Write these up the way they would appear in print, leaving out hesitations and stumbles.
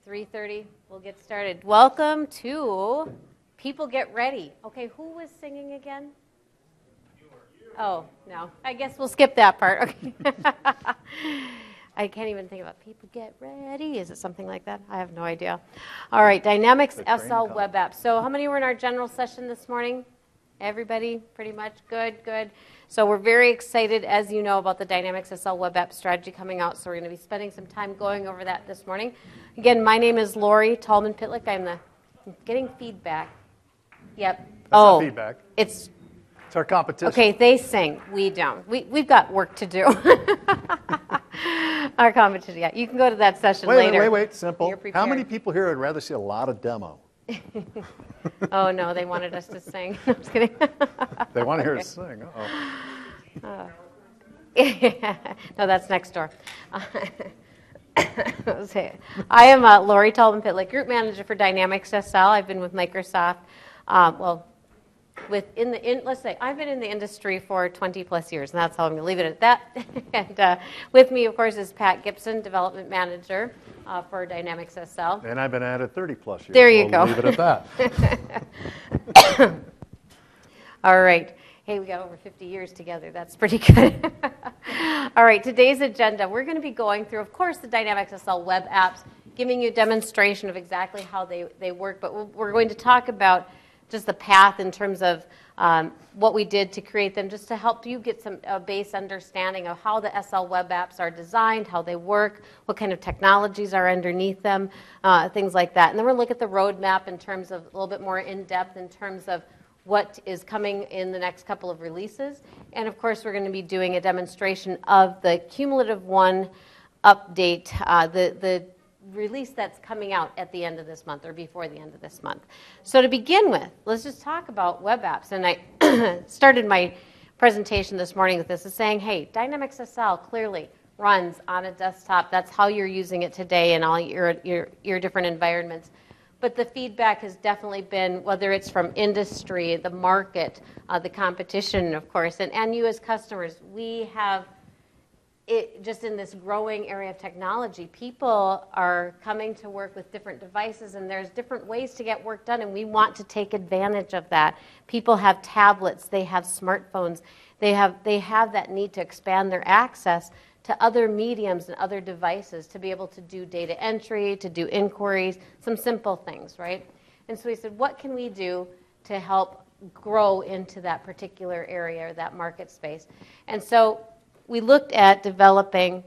3:30, we'll get started. Welcome to People Get Ready. Okay, who was singing again? Oh, no. I guess we'll skip that part. Okay. I can't even think about People Get Ready. Is it something like that? I have no idea. All right, Dynamics SL Web Apps. So how many were in our general session this morning? Everybody, pretty much? Good, good. So we're very excited, as you know, about the Dynamics SL Web App strategy coming out. So we're going to be spending some time going over that this morning. Again, my name is Lori Tallman-Pitlick. I'm getting feedback. Yep. That's not feedback. It's our competition. Okay, they sing. We don't. We've got work to do. Our competition, yeah. You can go to that session later. Wait. Simple. How many people here would rather see a lot of demo? Oh, no, they wanted us to sing. No, I'm just kidding. They want to hear us sing. Uh-oh. No, that's next door. I am Lori Tallman-Pitlick, Group Manager for Dynamics SL. I've been with Microsoft, let's say I've been in the industry for 20 plus years, and that's how I'm going to leave it at that. And with me, of course, is Pat Gibson, Development Manager for Dynamics SL. And I've been at it 30 plus years. There you go. Leave it at that. All right. Hey, we got over 50 years together. That's pretty good. All right, today's agenda, we're going to be going through, of course, the Dynamics SL web apps, giving you a demonstration of exactly how they work, but we're going to talk about just the path in terms of what we did to create them, just to help you get a base understanding of how the SL web apps are designed, how they work, what kind of technologies are underneath them, things like that. And then we'll look at the roadmap in terms of a little bit more in-depth in terms of what is coming in the next couple of releases. And of course, we're going to be doing a demonstration of the Cumulative One update, the release that's coming out at the end of this month or before the end of this month. So to begin with, let's just talk about web apps. And I started my presentation this morning with this, is saying, hey, Dynamics SL clearly runs on a desktop. That's how you're using it today in all your different environments. But the feedback has definitely been, whether it's from industry, the market, the competition, of course, and you as customers, we have it just in this growing area of technology. People are coming to work with different devices, and there's different ways to get work done, and we want to take advantage of that. People have tablets, they have smartphones, they have that need to expand their access to other mediums and other devices to be able to do data entry, to do inquiries, some simple things, right? And so we said, what can we do to help grow into that particular area or that market space? And so we looked at developing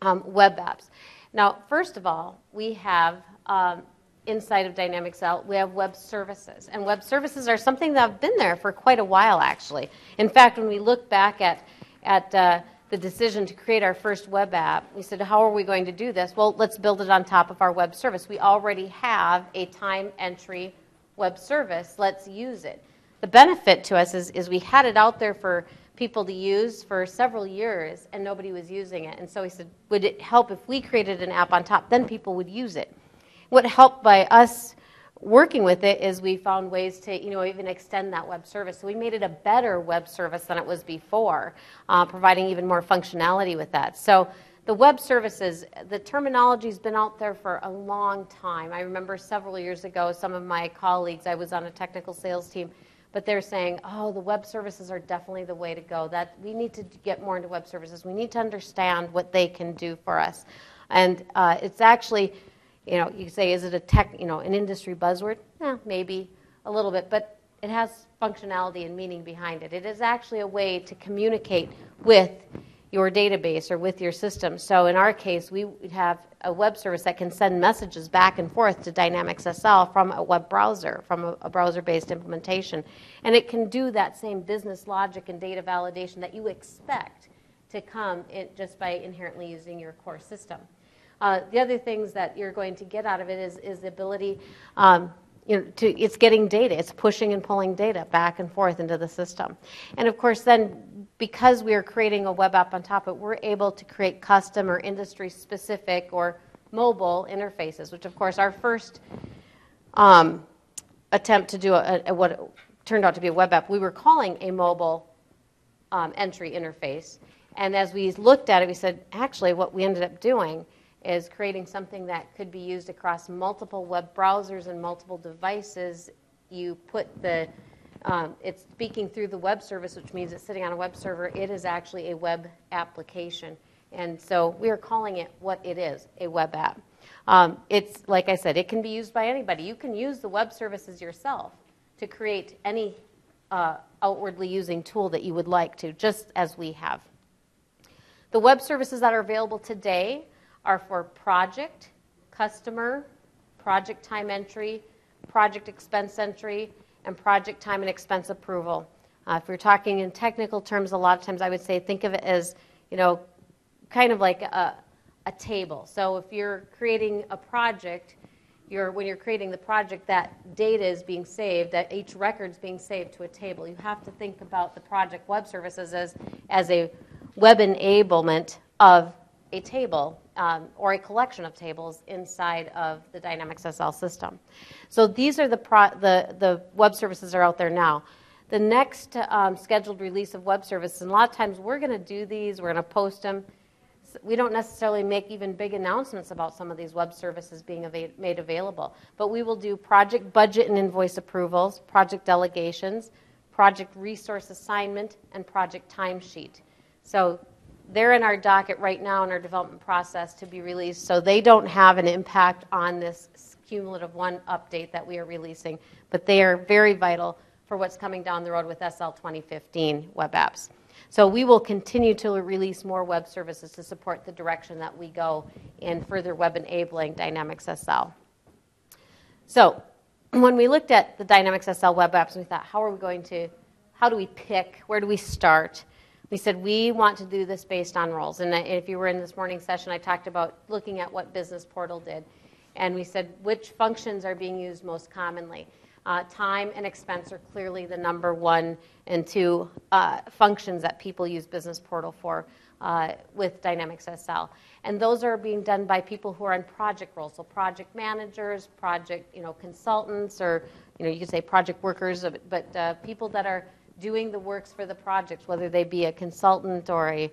web apps. Now, first of all, we have inside of Dynamics SL, we have web services. And web services are something that have been there for quite a while, actually. In fact, when we look back at the decision to create our first web app, we said, how are we going to do this? Well, let's build it on top of our web service. We already have a time entry web service. Let's use it. The benefit to us is we had it out there for people to use for several years, and nobody was using it. And so we said, would it help if we created an app on top? Then people would use it. What helped by us working with it is we found ways to, even extend that web service. So we made it a better web service than it was before, providing even more functionality with that. So the web services, the terminology's been out there for a long time. I remember several years ago, some of my colleagues, I was on a technical sales team, but they're saying, oh, the web services are definitely the way to go. That we need to get more into web services. We need to understand what they can do for us. And it's actually, you say, is it a tech, an industry buzzword? Maybe a little bit, but it has functionality and meaning behind it. It is actually a way to communicate with your database or with your system. So in our case, we have a web service that can send messages back and forth to Dynamics SL from a web browser, from a browser-based implementation. And it can do that same business logic and data validation that you expect to come just by inherently using your core system. The other things that you're going to get out of it is the ability, it's getting data. It's pushing and pulling data back and forth into the system. And of course, then, because we are creating a web app on top of it, we're able to create custom or industry-specific or mobile interfaces, which, of course, our first attempt to do what turned out to be a web app, we were calling a mobile entry interface. And as we looked at it, we said, actually, what we ended up doing is creating something that could be used across multiple web browsers and multiple devices. You put it's speaking through the web service, which means it's sitting on a web server. It is actually a web application. And so we are calling it what it is, a web app. It's, like I said, it can be used by anybody. You can use the web services yourself to create any outwardly using tool that you would like to, just as we have. The web services that are available today are for project, customer, project time entry, project expense entry, and project time and expense approval. If we're talking in technical terms, a lot of times I would say think of it as, kind of like a table. So if you're creating a project, when you're creating the project, that data is being saved, that each record is being saved to a table. You have to think about the project web services as a web enablement of a table or a collection of tables inside of the Dynamics SL system. So these are the web services are out there now. The next scheduled release of web services, and a lot of times we're going to do these, we're going to post them. We don't necessarily make even big announcements about some of these web services being made available, but we will do project budget and invoice approvals, project delegations, project resource assignment, and project timesheet. So they're in our docket right now in our development process to be released, so they don't have an impact on this cumulative 1 update that we are releasing, but they are very vital for what's coming down the road with SL 2015 web apps. So we will continue to release more web services to support the direction that we go in further web enabling Dynamics SL. So when we looked at the Dynamics SL web apps, we thought, how do we pick, where do we start? We said we want to do this based on roles. And if you were in this morning's session, I talked about looking at what Business Portal did. And we said which functions are being used most commonly. Time and expense are clearly the number 1 and 2 functions that people use Business Portal for with Dynamics SL. And those are being done by people who are in project roles, so project managers, project consultants, or you could say project workers, but people that are doing the works for the projects, whether they be a consultant or a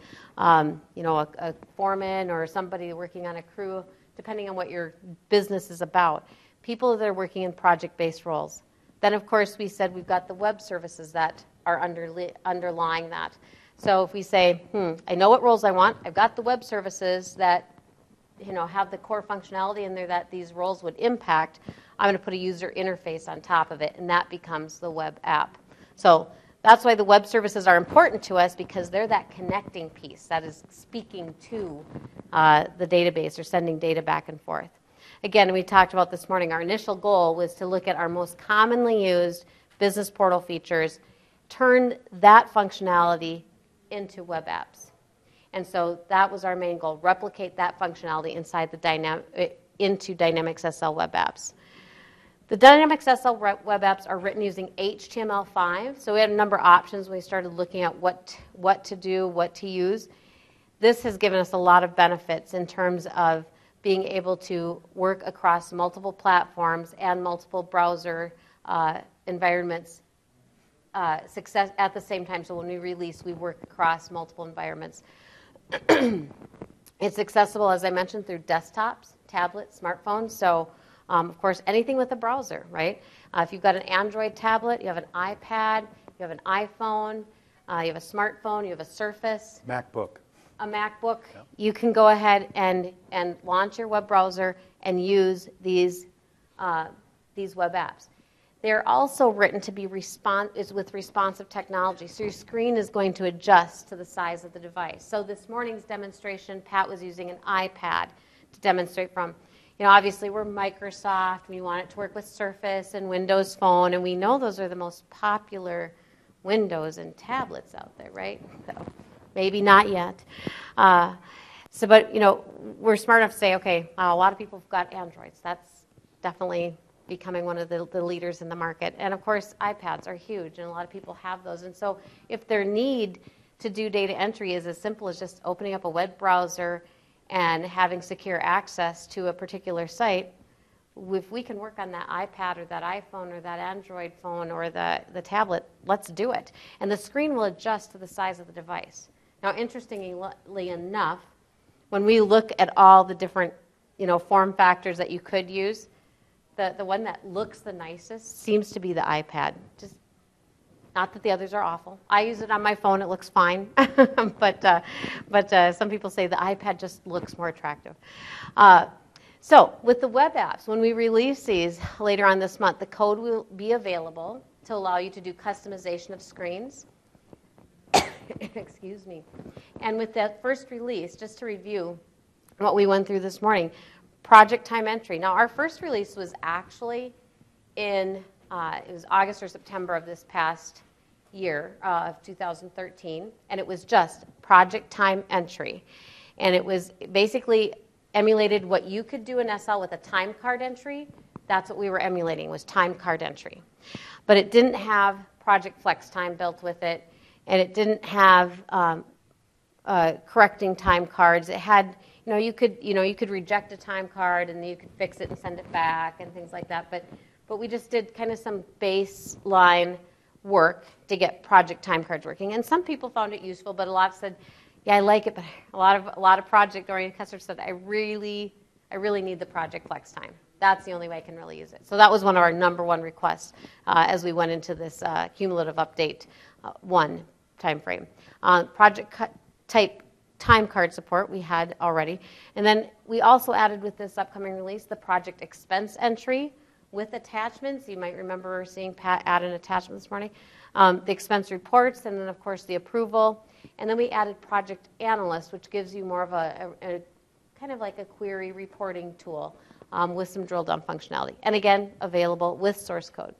foreman or somebody working on a crew, depending on what your business is about. People that are working in project-based roles. Then, of course, we said we've got the web services that are underlying that. So if we say, I know what roles I want, I've got the web services that have the core functionality in there that these roles would impact, I'm going to put a user interface on top of it, and that becomes the web app. So that's why the web services are important to us, because they're that connecting piece that is speaking to the database or sending data back and forth. Again, we talked about this morning, our initial goal was to look at our most commonly used Business Portal features, turn that functionality into web apps. And so that was our main goal, replicate that functionality inside into Dynamics SL web apps. The Dynamics SL web apps are written using HTML5, so we had a number of options when we started looking at what to do, what to use. This has given us a lot of benefits in terms of being able to work across multiple platforms and multiple browser environments success at the same time. So when we release, we work across multiple environments. It's accessible, as I mentioned, through desktops, tablets, smartphones. So, of course, anything with a browser, right? If you've got an Android tablet, you have an iPad, you have an iPhone, you have a smartphone, you have a Surface. MacBook. A MacBook, Yep. You can go ahead and launch your web browser and use these web apps. They're also written to be with responsive technology, so your screen is going to adjust to the size of the device. So this morning's demonstration, Pat was using an iPad to demonstrate from. Obviously we're Microsoft, we want it to work with Surface and Windows Phone, and we know those are the most popular Windows and tablets out there, right? So maybe not yet. But we're smart enough to say, okay, a lot of people have got Androids. That's definitely becoming one of the leaders in the market. And of course, iPads are huge, and a lot of people have those. And so if their need to do data entry is as simple as just opening up a web browser and having secure access to a particular site, if we can work on that iPad or that iPhone or that Android phone or the tablet, let's do it. And the screen will adjust to the size of the device. Now, interestingly enough, when we look at all the different form factors that you could use. The one that looks the nicest seems to be the iPad. Just not that the others are awful. I use it on my phone; it looks fine. but some people say the iPad just looks more attractive. So with the web apps, when we release these later on this month, the code will be available to allow you to do customization of screens. Excuse me. And with that first release, just to review what we went through this morning, project time entry. Now, our first release was actually it was August or September of this past year of 2013, and it was just project time entry. And it was basically emulated what you could do in SL with a time card entry. That's what we were emulating, was time card entry. But it didn't have project flex time built with it, and it didn't have correcting time cards. It had, you could reject a time card and you could fix it and send it back and things like that. But we just did kind of some baseline work to get project time cards working. And some people found it useful, but a lot said, yeah, I like it, but a lot of project-oriented customers said, I really need the project flex time. That's the only way I can really use it. So that was one of our number one requests as we went into this cumulative update 1 time frame. Project type time card support we had already. And then we also added with this upcoming release the project expense entry with attachments. You might remember seeing Pat add an attachment this morning. The expense reports, and then of course the approval. And then we added project analyst, which gives you more of a kind of like a query reporting tool with some drill down functionality. And again, available with source code.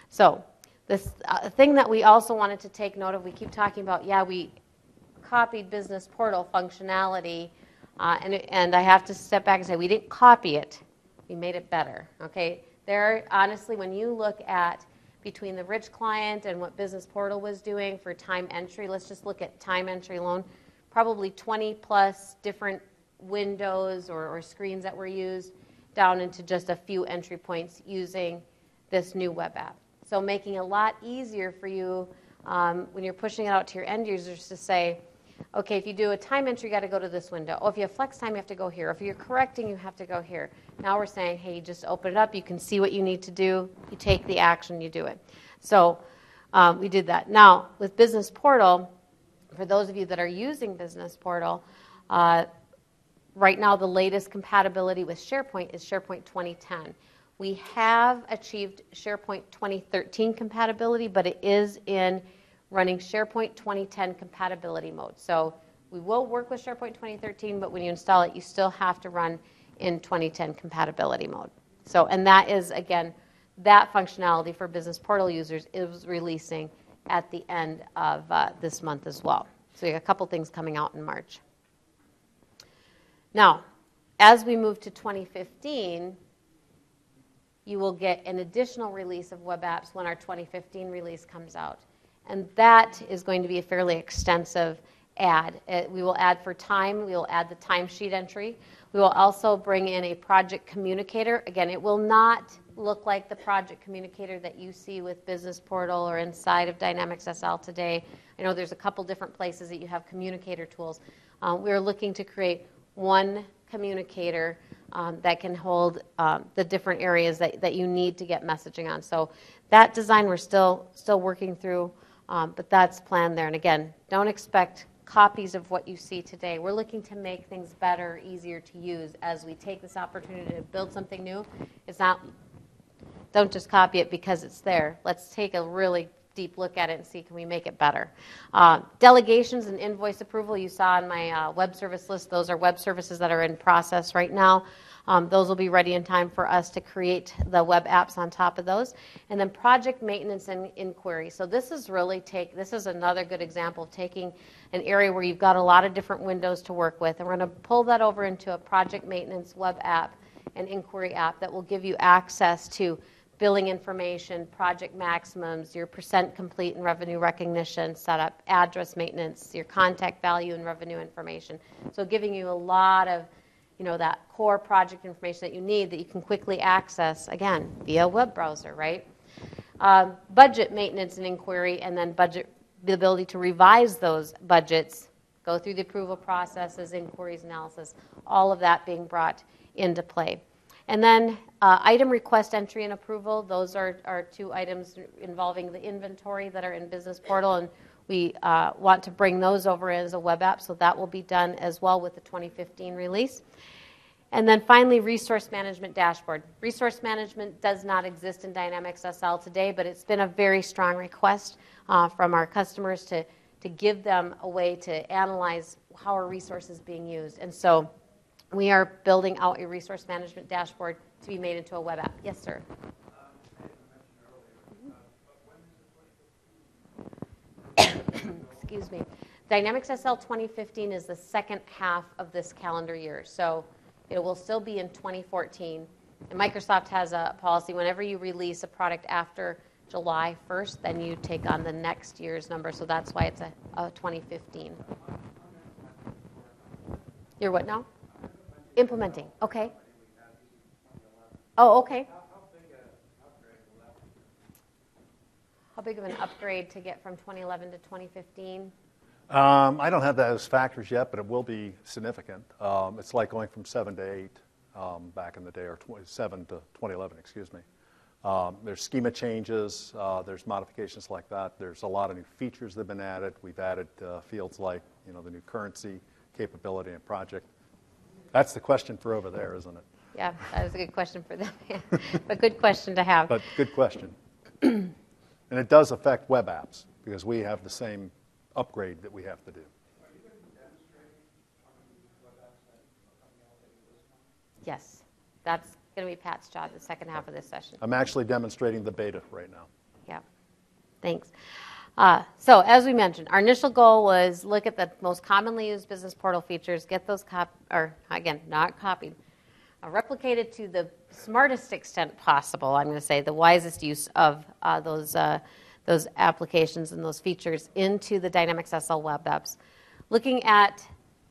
So this thing that we also wanted to take note of, we keep talking about, we copied Business Portal functionality, and I have to step back and say we didn't copy it, we made it better. Okay, honestly, when you look at between the Rich client and what Business Portal was doing for time entry, let's just look at time entry alone, probably 20 plus different windows or screens that were used down into just a few entry points using this new web app. So making it a lot easier for you when you're pushing it out to your end users to say, okay, if you do a time entry, you got to go to this window. Oh, if you have flex time, you have to go here. If you're correcting, you have to go here. Now we're saying, hey, you just open it up. You can see what you need to do. You take the action, you do it. So we did that. Now, with Business Portal, for those of you that are using Business Portal, right now the latest compatibility with SharePoint is SharePoint 2010. We have achieved SharePoint 2013 compatibility, but it is in running SharePoint 2010 compatibility mode. So we will work with SharePoint 2013, but when you install it, you still have to run in 2010 compatibility mode. So, and that is, again, that functionality for Business Portal users is releasing at the end of this month as well. So we have a couple things coming out in March. Now, as we move to 2015, you will get an additional release of web apps when our 2015 release comes out. And that is going to be a fairly extensive add. We will add for time. We will add the timesheet entry. We will also bring in a project communicator. Again, it will not look like the project communicator that you see with Business Portal or inside of Dynamics SL today. I know there's a couple different places that you have communicator tools. We're looking to create one communicator that can hold the different areas that you need to get messaging on. So that design we're still working through, but that's planned there. And again, don't expect copies of what you see today. We're looking to make things better, easier to use as we take this opportunity to build something new. Don't just copy it because it's there. Let's take a really deep look at it and see, can we make it better? Delegations and invoice approval, you saw on my web service list, those are web services that are in process right now. Those will be ready in time for us to create the web apps on top of those. And then project maintenance and inquiry. So this is another good example of taking an area where you've got a lot of different windows to work with, and we're going to pull that over into a project maintenance web app and inquiry app that will give you access to billing information, project maximums, your percent complete and revenue recognition setup, address maintenance, your contact value and revenue information. So giving you a lot of that core project information that you need that you can quickly access, again, via web browser, right? Budget maintenance and inquiry, and then the ability to revise those budgets, go through the approval processes, inquiries, analysis, all of that being brought into play. And then item request entry and approval, those are two items involving the inventory that are in Business Portal, and we want to bring those over as a web app, so that will be done as well with the 2015 release. And then finally, resource management dashboard. Resource management does not exist in Dynamics SL today, but it's been a very strong request from our customers to give them a way to analyze how our resources being used. And so we are building out a resource management dashboard to be made into a web app. Yes, sir. Excuse me. Dynamics SL 2015 is the second half of this calendar year, so it will still be in 2014. And Microsoft has a policy, whenever you release a product after July 1st, then you take on the next year's number, so that's why it's a 2015. You're what now? Implementing, okay. Oh, okay. How big of an upgrade to get from 2011 to 2015? I don't have those factors yet, but it will be significant. It's like going from 7 to 8 back in the day, or 7 to 2011, excuse me. There's schema changes, there's modifications like that. There's a lot of new features that have been added. We've added fields like, the new currency capability and project. That's the question for over there, isn't it? Yeah, that was a good question for them. But good question to have. But good question. And it does affect web apps, because we have the same upgrade that we have to do. Yes, that's going to be Pat's job the second half of this session. I'm actually demonstrating the beta right now. Yeah, thanks. So as we mentioned, our initial goal was look at the most commonly used Business Portal features, get those not copied, replicated to the smartest extent possible. I'm going to say the wisest use of those applications and those features into the Dynamics SL web apps. Looking at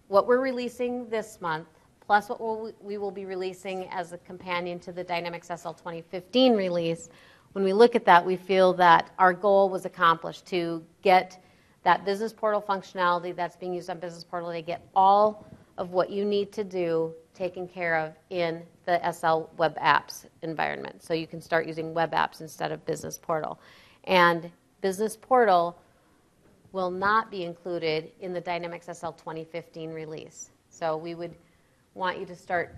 what we're releasing this month, plus what we will be releasing as a companion to the Dynamics SL 2015 release. When we look at that, we feel that our goal was accomplished to get that Business Portal functionality that's being used on Business Portal, to get all of what you need to do taken care of in the SL web apps environment. So you can start using web apps instead of Business Portal. And Business Portal will not be included in the Dynamics SL 2015 release. So we would want you to start,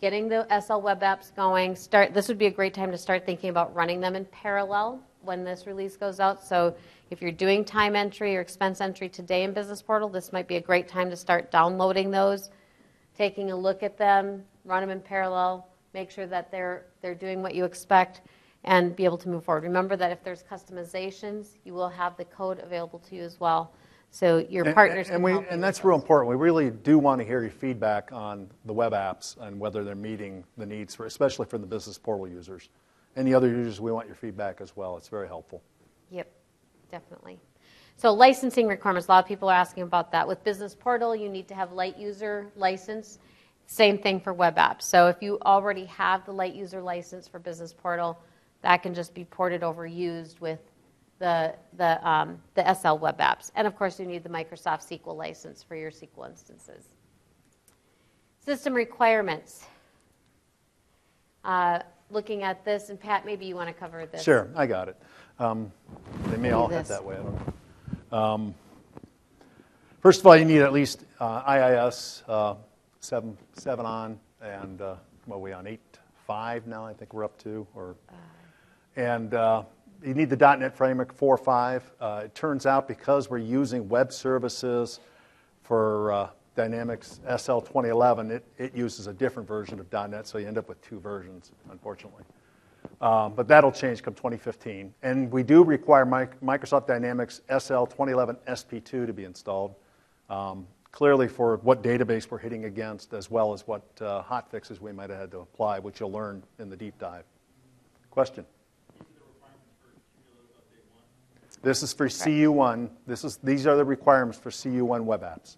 getting the SL web apps going. This would be a great time to start thinking about running them in parallel when this release goes out. So if you're doing time entry or expense entry today in Business Portal, this might be a great time to start downloading those, taking a look at them, run them in parallel, make sure that they're doing what you expect, and be able to move forward. Remember that if there's customizations, you will have the code available to you as well. So your partners can help. And that's real important. We really do want to hear your feedback on the web apps and whether they're meeting the needs, especially for the Business Portal users. Any other users, we want your feedback as well. It's very helpful. Yep, definitely. So licensing requirements, a lot of people are asking about that. With Business Portal, you need to have light user license. Same thing for web apps. So if you already have the light user license for Business Portal, that can just be ported over, used with the SL web apps. And of course, you need the Microsoft SQL license for your SQL instances. System requirements. Looking at this, and Pat, maybe you want to cover this. Sure, I got it. They may all head that way, I don't know. First of all, you need at least IIS 7 on, and what are we on, 8.5 now, I think we're up to, and you need the .NET Framework 4.5. It turns out because we're using web services for Dynamics SL 2011, it uses a different version of .NET, so you end up with two versions, unfortunately. But that'll change come 2015. And we do require Microsoft Dynamics SL 2011 SP2 to be installed, clearly for what database we're hitting against, as well as what hot fixes we might have had to apply, which you'll learn in the deep dive. Question? This is for CU1. These are the requirements for CU1 web apps.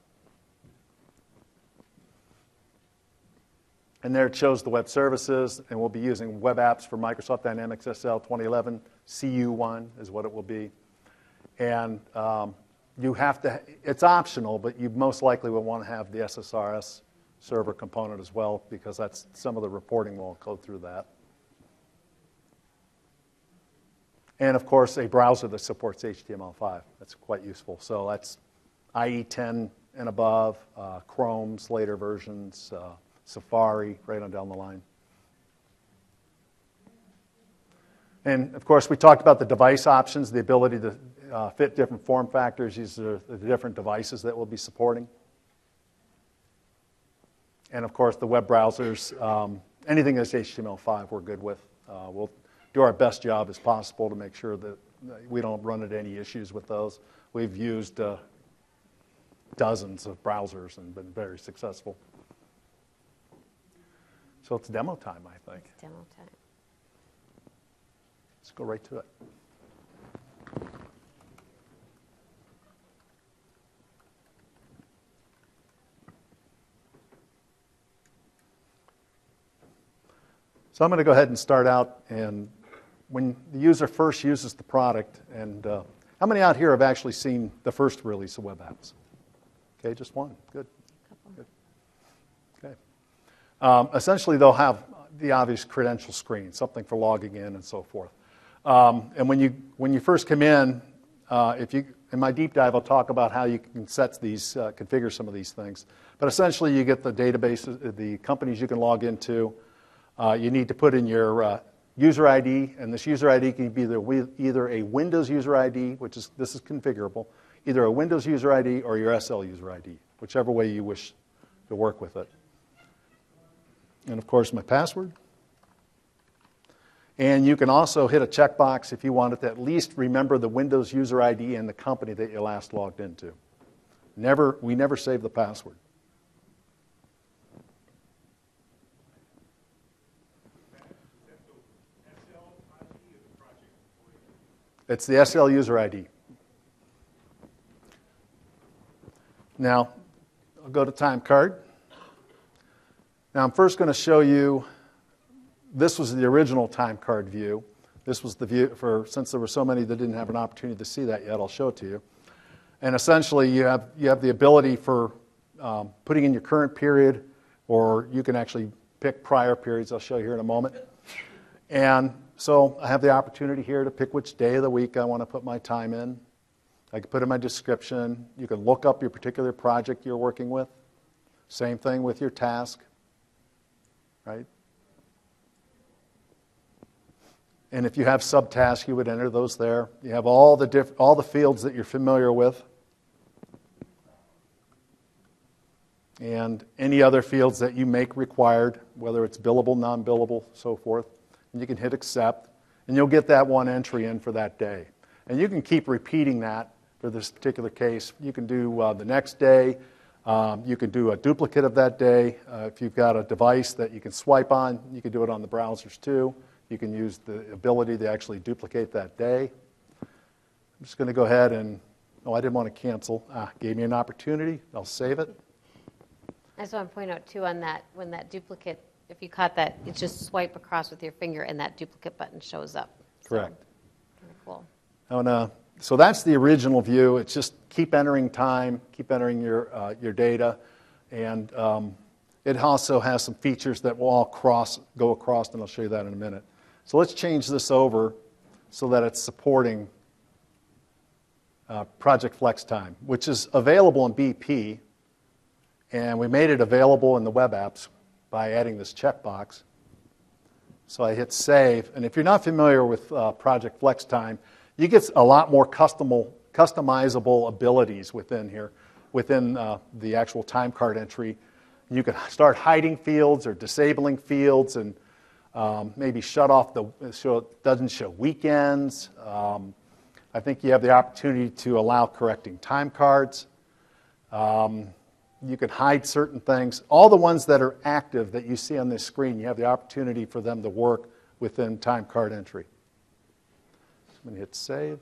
And there it shows the web services, and we'll be using web apps for Microsoft Dynamics SL 2011. CU1 is what it will be. And you have to, it's optional, but you most likely will want to have the SSRS server component as well, because that's some of the reporting will go through that. And of course, a browser that supports HTML5. That's quite useful. So that's IE 10 and above, Chrome's later versions, Safari, right on down the line. And of course, we talked about the device options, the ability to fit different form factors. These are the different devices that we'll be supporting. And of course, the web browsers, anything that's HTML5 we're good with. We'll do our best job as possible to make sure that we don't run into any issues with those. We've used dozens of browsers and been very successful. So it's demo time, I think. It's demo time. Let's go right to it. So I'm going to go ahead and start out, and when the user first uses the product, and how many out here have actually seen the first release of web apps? Okay, just one. Good. Good. Okay. Essentially, they'll have the obvious credential screen, something for logging in and so forth. And when you first come in, in my deep dive, I'll talk about how you can set these, configure some of these things. But essentially, you get the databases, the companies you can log into. You need to put in your user ID, and this user ID can be either a Windows user ID, this is configurable, either a Windows user ID or your SL user ID, whichever way you wish to work with it. And of course, my password. And you can also hit a checkbox if you wanted to at least remember the Windows user ID and the company that you last logged into. We never save the password. It's the SL user ID. Now, I'll go to time card. Now, I'm first going to show you, this was the original time card view. This was the view, since there were so many that didn't have an opportunity to see that yet, I'll show it to you. And essentially, you have the ability for putting in your current period, or you can actually pick prior periods. I'll show you here in a moment. And so I have the opportunity here to pick which day of the week I want to put my time in. I can put in my description. You can look up your particular project you're working with. Same thing with your task, right? And if you have subtasks, you would enter those there. You have all the fields that you're familiar with. And any other fields that you make required, whether it's billable, non-billable, so forth. And you can hit accept, and you'll get that one entry in for that day. And you can keep repeating that for this particular case. You can do the next day. You can do a duplicate of that day. If you've got a device that you can swipe on, you can do it on the browsers too. You can use the ability to actually duplicate that day. I'm just going to go ahead and, I didn't want to cancel. Gave me an opportunity. I'll save it. I just want to point out too on that, when that duplicate, if you caught that, it's just swipe across with your finger and that duplicate button shows up. Correct. So, cool. So that's the original view. It's just keep entering time, keep entering your data, and it also has some features that will all go across, and I'll show you that in a minute. So let's change this over so that it's supporting Project FlexTime, which is available in BP, and we made it available in the web apps by adding this checkbox. So I hit save, and if you're not familiar with Project FlexTime, you get a lot more customizable abilities within here, within the actual time card entry. You can start hiding fields or disabling fields, and maybe shut off so it doesn't show weekends. I think you have the opportunity to allow correcting time cards. You can hide certain things. All the ones that are active that you see on this screen, you have the opportunity for them to work within time card entry. So I'm going to hit save.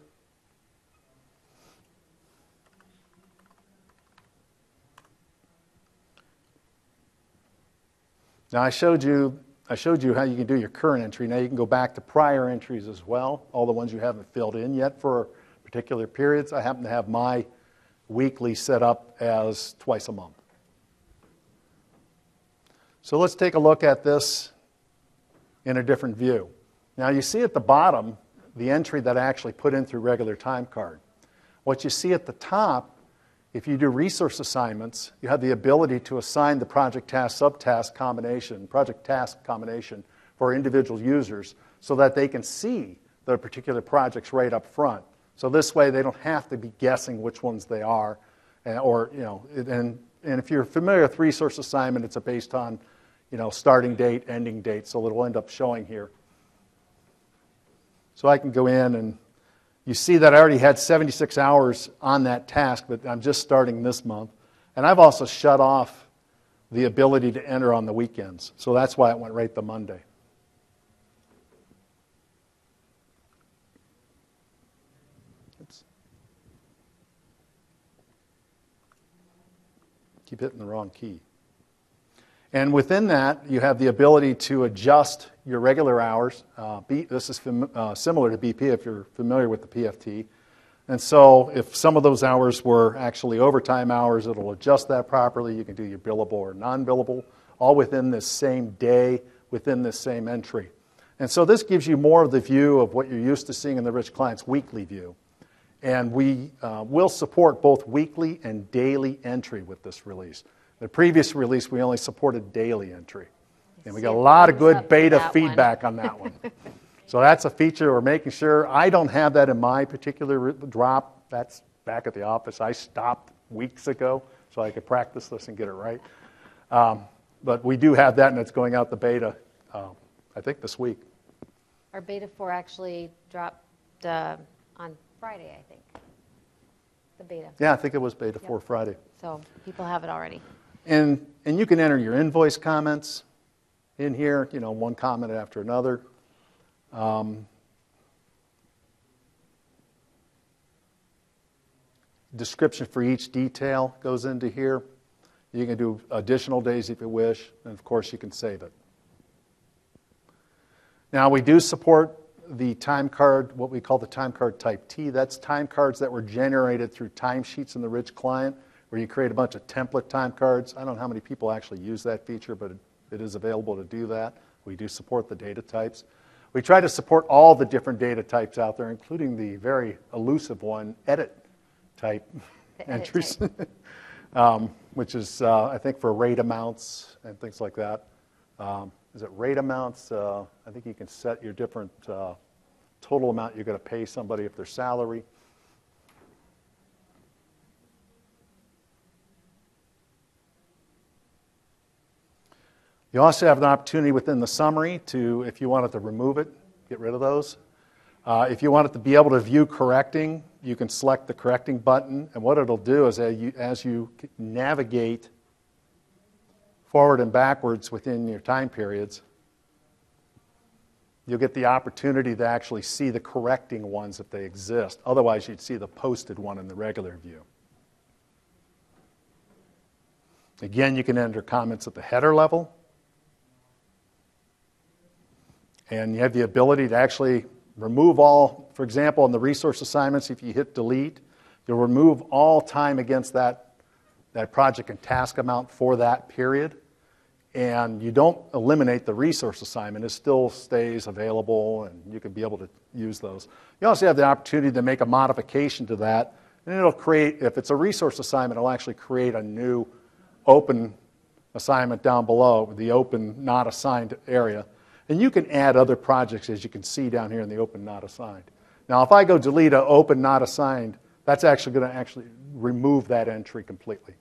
Now I showed you how you can do your current entry. Now you can go back to prior entries as well, all the ones you haven't filled in yet for particular periods. I happen to have my weekly set up as twice a month. So let's take a look at this in a different view. Now you see at the bottom the entry that I actually put in through regular time card. What you see at the top, if you do resource assignments, you have the ability to assign the project task subtask combination, project task combination for individual users so that they can see the particular projects right up front. So this way they don't have to be guessing which ones they are, and if you're familiar with resource assignment, it's based on, starting date, ending date, so it'll end up showing here. So I can go in and you see that I already had 76 hours on that task, but I'm just starting this month. And I've also shut off the ability to enter on the weekends. So that's why it went right to Monday. Oops. Keep hitting the wrong key. And within that, you have the ability to adjust your regular hours. This is similar to BP if you're familiar with the PFT. And so if some of those hours were actually overtime hours, it'll adjust that properly. You can do your billable or non-billable, all within this same day, within this same entry. And so this gives you more of the view of what you're used to seeing in the Rich Clients weekly view. And we will support both weekly and daily entry with this release. The previous release, we only supported daily entry. And we got a lot of good beta feedback on that one. So that's a feature we're making sure. I don't have that in my particular drop. That's back at the office. I stopped weeks ago so I could practice this and get it right. But we do have that, and it's going out the beta, I think, this week. Our beta 4 actually dropped on Friday, I think. The beta. Yeah, I think it was beta 4 Friday. So people have it already. And you can enter your invoice comments in here, one comment after another. Description for each detail goes into here. You can do additional days if you wish, and of course you can save it. Now we do support the time card, what we call the time card type T. That's time cards that were generated through timesheets in the Rich client, where you create a bunch of template time cards. I don't know how many people actually use that feature, but it is available to do that. We do support the data types. We try to support all the different data types out there, including the very elusive one, edit type entries, which is, I think, for rate amounts and things like that. Is it rate amounts? I think you can set your different total amount you're going to pay somebody if their salary. You also have an opportunity within the summary to, if you wanted to remove it, get rid of those. If you wanted to be able to view correcting, you can select the correcting button. And what it'll do is as you navigate forward and backwards within your time periods, you'll get the opportunity to actually see the correcting ones if they exist. Otherwise, you'd see the posted one in the regular view. Again, you can enter comments at the header level. And you have the ability to actually remove all, for example, in the resource assignments, if you hit delete, you'll remove all time against that project and task amount for that period. And you don't eliminate the resource assignment. It still stays available, and you can be able to use those. You also have the opportunity to make a modification to that. And it'll create, if it's a resource assignment, it'll actually create a new open assignment down below, the open not assigned area. And you can add other projects, as you can see down here in the open not assigned. Now, if I go delete a open not assigned, that's actually going to actually remove that entry completely.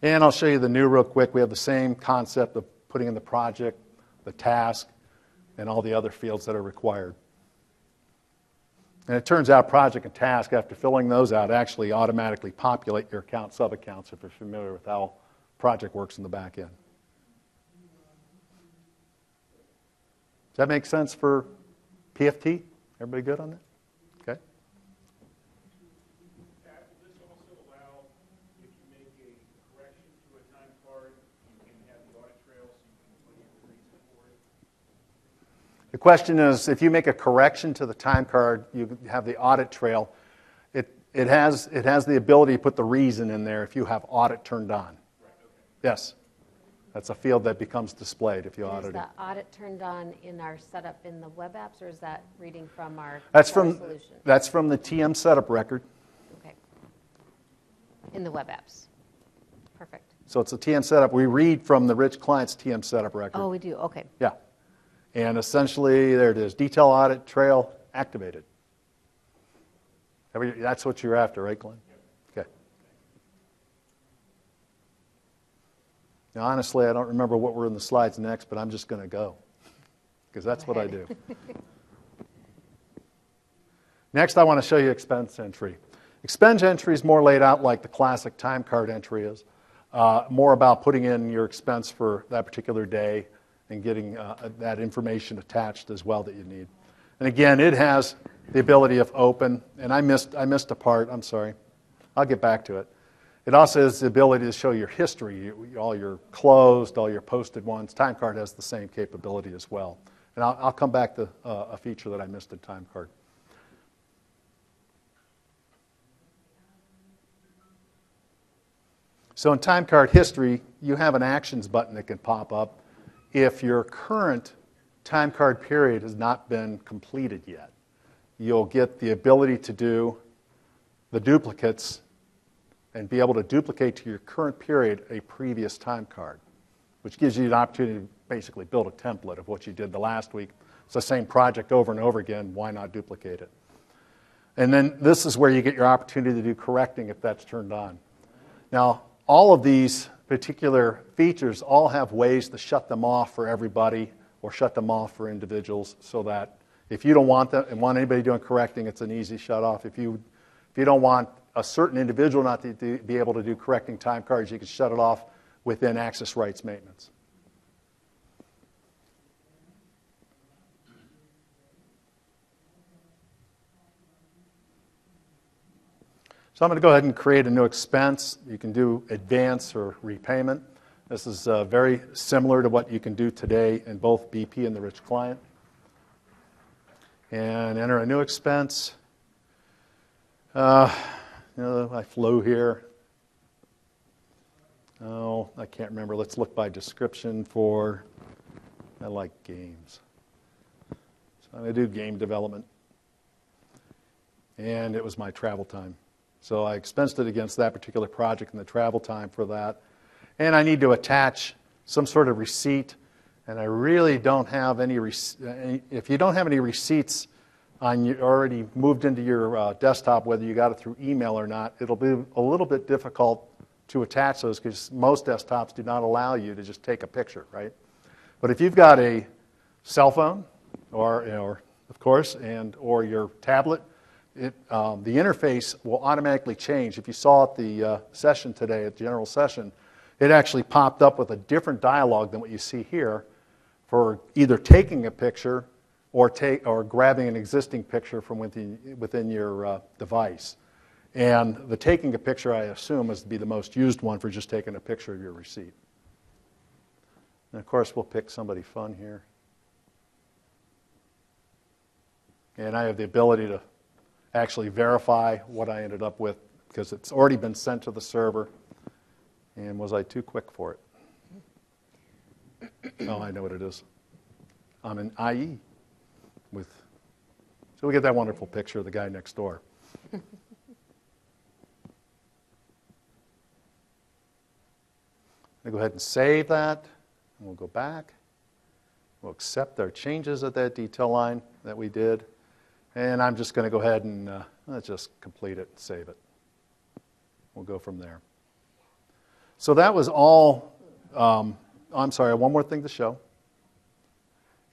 And I'll show you the new real quick. We have the same concept of putting in the project, the task, and all the other fields that are required. And it turns out project and task, after filling those out, actually automatically populate your account sub-accounts if you're familiar with how project works in the back end. Does that make sense for PFT? Everybody good on that? Okay. Pat, will this also allow, if you make a correction to a time card, you can have the audit trail so you can put in the reason for it? The question is, if you make a correction to the time card, you have the audit trail. It has the ability to put the reason in there if you have audit turned on. Yes. That's a field that becomes displayed if you audit it. Is the audit turned on in our setup in the web apps, or is that reading from our That's core from solution? that's from the TM setup record. Okay. In the web apps. Perfect. So it's a TM setup. We read from the rich client's TM setup record. Oh, we do. Okay. Yeah. And essentially, there it is. Detail audit trail activated. That's what you're after, right, Glenn? Okay. Now, honestly, I don't remember what were in the slides next, but I'm just going to go because that's what I do. Next, I want to show you expense entry. Expense entry is more laid out like the classic time card entry is, more about putting in your expense for that particular day and getting that information attached as well that you need. And again, it has the ability of open, and I missed a part, I'm sorry. I'll get back to it. It also has the ability to show your history, all your closed, all your posted ones. TimeCard has the same capability as well. And I'll come back to a feature that I missed in TimeCard. So in TimeCard history, you have an actions button that can pop up if your current TimeCard period has not been completed yet. You'll get the ability to do the duplicates and be able to duplicate to your current period a previous time card, which gives you an opportunity to basically build a template of what you did the last week. It's the same project over and over again. Why not duplicate it? And then this is where you get your opportunity to do correcting if that's turned on. Now, all of these particular features all have ways to shut them off for everybody or shut them off for individuals so that if you don't want them and want anybody doing correcting, it's an easy shut off. If you don't want a certain individual not to be able to do correcting time cards, you can shut it off within access rights maintenance. So I'm going to go ahead and create a new expense. You can do advance or repayment. This is very similar to what you can do today in both BP and the rich client. And enter a new expense. I flew here. Oh, I can't remember. Let's look by description for, I like games. So I'm going to do game development. And it was my travel time. So I expensed it against that particular project and the travel time for that. And I need to attach some sort of receipt. And I really don't have any, if you don't have any receipts already moved into your desktop, whether you got it through email or not, it'll be a little bit difficult to attach those because most desktops do not allow you to just take a picture, right? But if you've got a cell phone, or of course, or your tablet, the interface will automatically change. If you saw at the session today, at the general session, it actually popped up with a different dialogue than what you see here for either taking a picture or grabbing an existing picture from within your device. And the taking a picture, I assume, is to be the most used one for just taking a picture of your receipt. And of course, we'll pick somebody fun here. And I have the ability to actually verify what I ended up with because it's already been sent to the server. And was I too quick for it? Oh, I know what it is. I'm an IE with, so we get that wonderful picture of the guy next door. I'll go ahead and save that, and we'll go back. We'll accept our changes at that detail line that we did. And I'm just going to go ahead and let's just complete it and save it. We'll go from there. So that was all. I'm sorry, one more thing to show.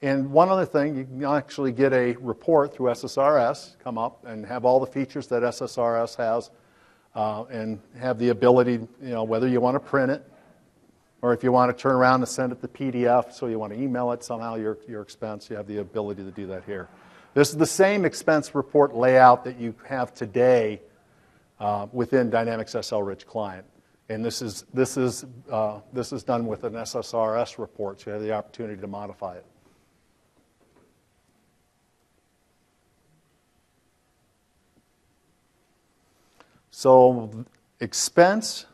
And one other thing, you can actually get a report through SSRS, come up and have all the features that SSRS has and have the ability, whether you want to print it or if you want to turn around and send it to PDF, so you want to email it somehow, your expense, you have the ability to do that here. This is the same expense report layout that you have today within Dynamics SL Rich Client. And this is done with an SSRS report, so you have the opportunity to modify it. So expense,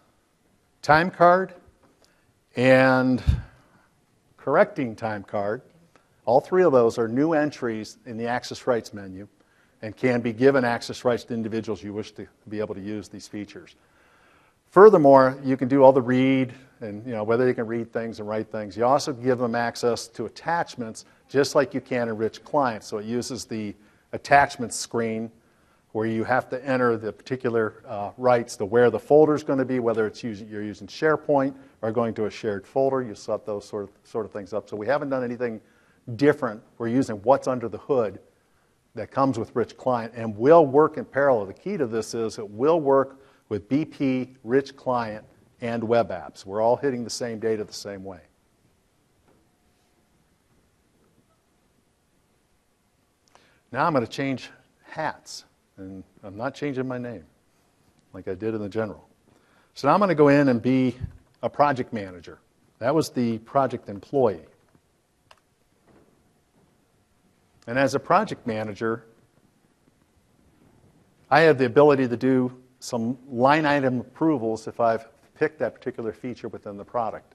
time card, and correcting time card, all three of those are new entries in the access rights menu and can be given access rights to individuals you wish to be able to use these features. Furthermore, you can do all the read and whether you can read things and write things. You also give them access to attachments just like you can in Rich Client. So it uses the attachments screen where you have to enter the particular rights to where the folder is going to be, whether you're using SharePoint or going to a shared folder. You set those sort of things up. So we haven't done anything different. We're using what's under the hood that comes with Rich Client and will work in parallel. The key to this is it will work with BP, Rich Client, and web apps. We're all hitting the same data the same way. Now I'm going to change hats, and I'm not changing my name like I did in the general. So now I'm going to go in and be a project manager. That was the project employee. And as a project manager, I have the ability to do some line item approvals if I've picked that particular feature within the product.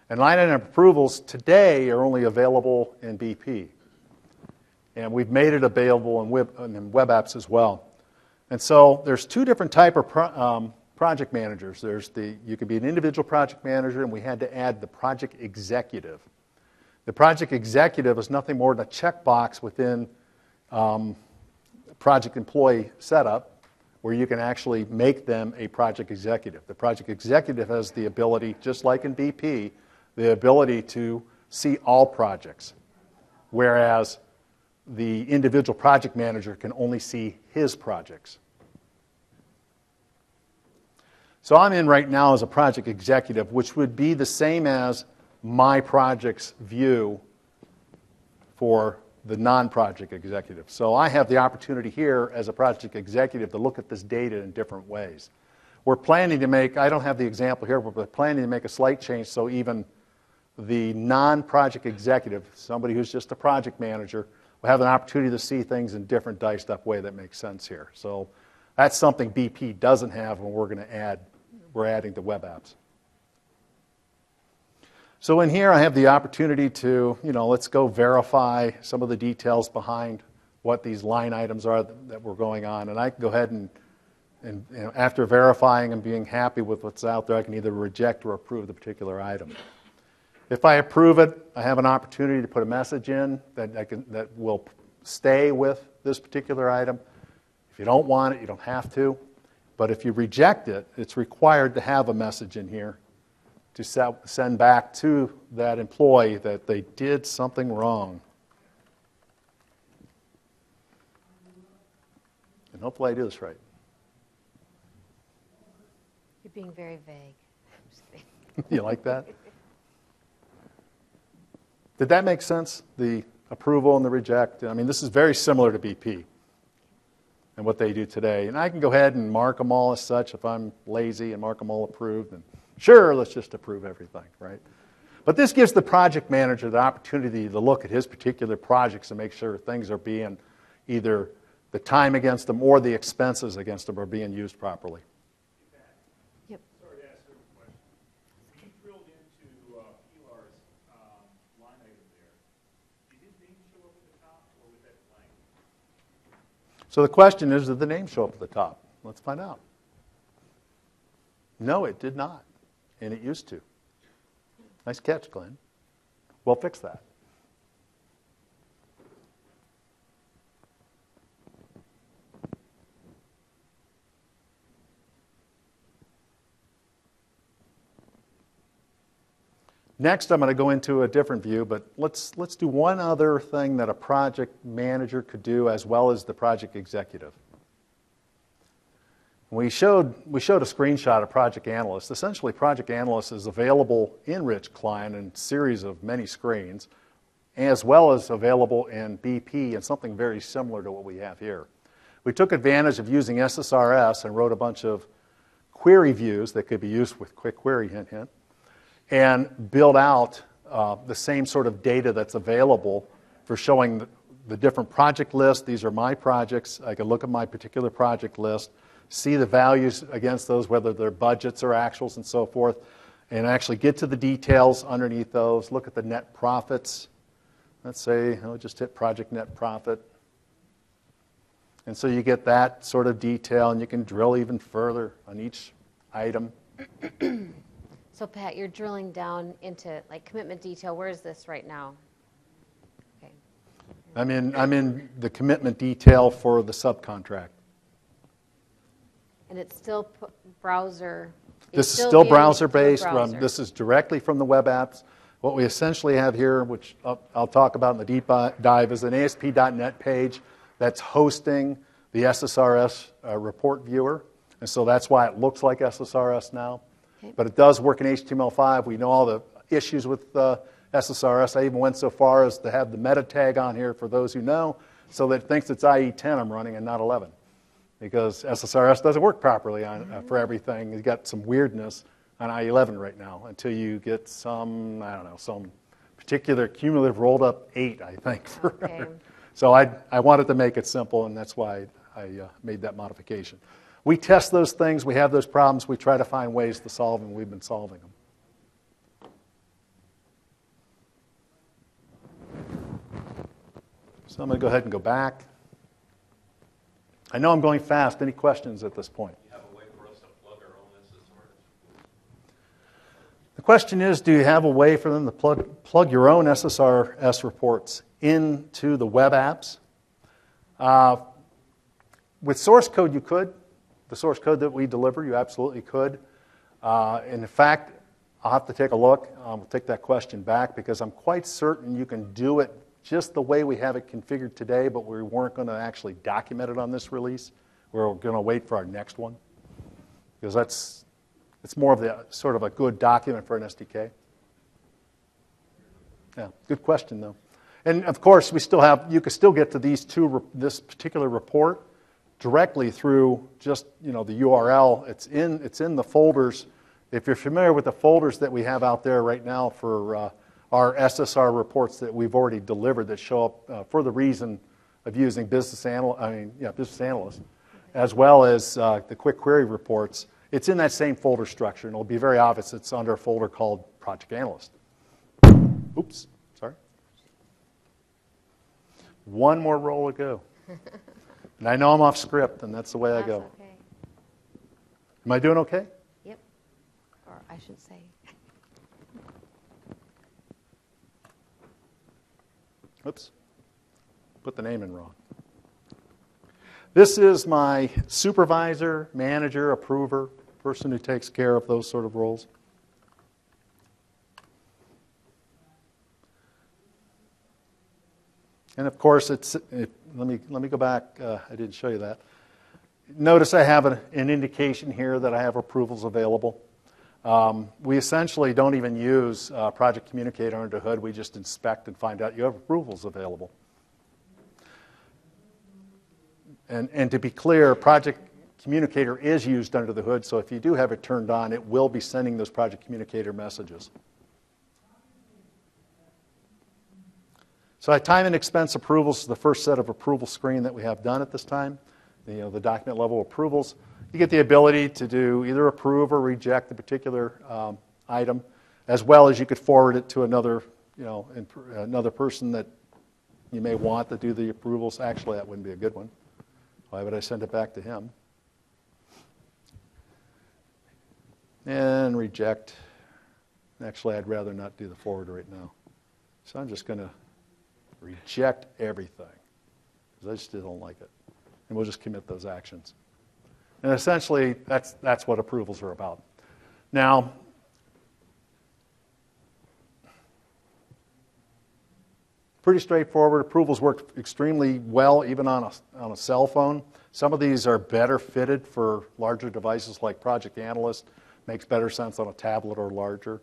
And line item approvals today are only available in BP. And we've made it available in web apps as well. And so there's two different types of project managers. You could be an individual project manager, and we had to add the project executive. The project executive is nothing more than a checkbox within project employee setup where you can actually make them a project executive. The project executive has the ability, just like in BP, the ability to see all projects, whereas the individual project manager can only see his projects. So I'm in right now as a project executive, which would be the same as my project's view for the non-project executive. So I have the opportunity here as a project executive to look at this data in different ways. We're planning to make, I don't have the example here, but we're planning to make a slight change so even the non-project executive, somebody who's just a project manager, will have an opportunity to see things in different diced up way that makes sense here. So that's something BP doesn't have when we're adding to web apps. So in here I have the opportunity to, let's go verify some of the details behind what these line items are that were going on. And I can go ahead and after verifying and being happy with what's out there, I can either reject or approve the particular item. If I approve it, I have an opportunity to put a message in that will stay with this particular item. If you don't want it, you don't have to. But if you reject it, it's required to have a message in here to send back to that employee that they did something wrong. And hopefully I do this right. You're being very vague. I'm just kidding. You like that? Did that make sense? The approval and the reject? I mean, this is very similar to BP and what they do today. And I can go ahead and mark them all as such if I'm lazy and mark them all approved. And sure, let's just approve everything, right? But this gives the project manager the opportunity to look at his particular projects and make sure things are being either the time against them or the expenses against them are being used properly. Yep. Sorry to ask a question. When you drilled into Pilar's line item there, did his name show up at the top, or was that blank? So the question is, did the name show up at the top? Let's find out. No, it did not. And it used to. Nice catch, Glenn. We'll fix that. Next, I'm going to go into a different view, but let's do one other thing that a project manager could do as well as the project executive. We showed a screenshot of Project Analyst. Essentially, Project Analyst is available in Rich Client in a series of many screens, as well as available in BP and something very similar to what we have here. We took advantage of using SSRS and wrote a bunch of query views that could be used with quick query, hint, hint, and build out the same sort of data that's available for showing the different project lists. These are my projects. I can look at my particular project list, see the values against those, whether they're budgets or actuals and so forth, and actually get to the details underneath those. Look at the net profits. Let's say, I'll just hit project net profit. And so you get that sort of detail, and you can drill even further on each item. So Pat, you're drilling down into like commitment detail. Where is this right now? Okay. I'm in the commitment detail for the subcontract. And it's still browser. This is still being browser-based. browser. This is directly from the web apps. What we essentially have here, which I'll talk about in the deep dive, is an ASP.NET page that's hosting the SSRS report viewer. And so that's why it looks like SSRS now. Okay. But it does work in HTML5. We know all the issues with SSRS. I even went so far as to have the meta tag on here for those who know, so that it thinks it's IE 10 I'm running and not 11. Because SSRS doesn't work properly on, for everything. You've got some weirdness on IE11 right now until you get some, I don't know, some particular cumulative rolled up 8, I think. Okay. So I wanted to make it simple, and that's why I made that modification. We test those things. We have those problems. We try to find ways to solve them. We've been solving them. So I'm going to go ahead and go back. I know I'm going fast. Any questions at this point? You have a way for us to plug our own SSRS? The question is, do you have a way for them to plug your own SSRS reports into the web apps? With source code, you could. The source code that we deliver, you absolutely could. In fact, I'll have to take a look. We'll take that question back because I'm quite certain you can do it just the way we have it configured today, but we weren't going to actually document it on this release. We're going to wait for our next one because it's more of the sort of a good document for an SDK. Yeah, good question though. And of course, you can still get to this particular report directly through just the URL. It's in the folders. If you're familiar with the folders that we have out there right now for our SSR reports that we've already delivered that show up for the reason of using business analysts, as well as the quick query reports. It's in that same folder structure, and it'll be very obvious it's under a folder called Project Analyst. Oops, sorry. One more roll to go. And I know I'm off script, and that's the way I go. Okay. Am I doing okay? Yep. Or I should say. Oops. Put the name in wrong. This is my supervisor, manager, approver, person who takes care of those sort of roles. And of course, let me go back. I didn't show you that. Notice I have an indication here that I have approvals available. We essentially don't even use Project Communicator under the hood. We just inspect and find out you have approvals available. And to be clear, Project Communicator is used under the hood, so if you do have it turned on, it will be sending those Project Communicator messages. So time and expense approvals is the first set of approval screen that we have done at this time. The document level approvals. You get the ability to do either approve or reject the particular item, as well as you could forward it to another person that you may want to do the approvals. Actually, that wouldn't be a good one. Why would I send it back to him? And reject. Actually, I'd rather not do the forward right now. So I'm just going to reject everything because I just don't like it. And we'll just commit those actions. And essentially, that's what approvals are about. Now, pretty straightforward. Approvals work extremely well even on a cell phone. Some of these are better fitted for larger devices like Project Analyst. Makes better sense on a tablet or larger.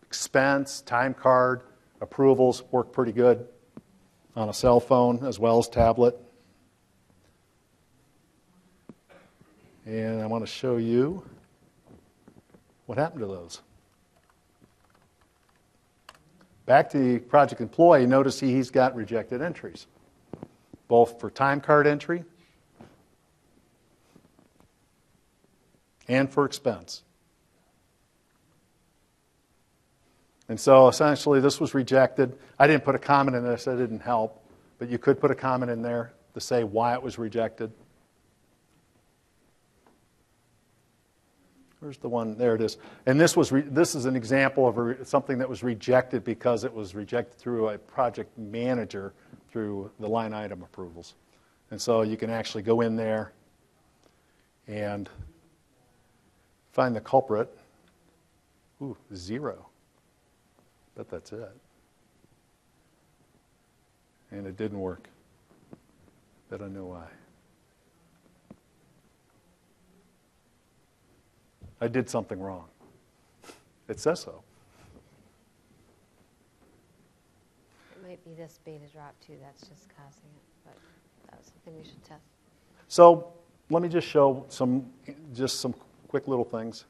Expense, time card, approvals work pretty good on a cell phone as well as tablet. And I want to show you what happened to those. Back to the project employee, notice he's got rejected entries, both for time card entry and for expense. And so essentially this was rejected. I didn't put a comment in this, that didn't help, but you could put a comment in there to say why it was rejected. Where's the one? There it is. And this is an example of something that was rejected because it was rejected through a project manager through the line item approvals. And so you can actually go in there and find the culprit. Ooh, 0. But that's it. And it didn't work. But I know why. I did something wrong. It says so. It might be this beta drop too that's just causing it, but that's something we should test. So let me just show some quick little things.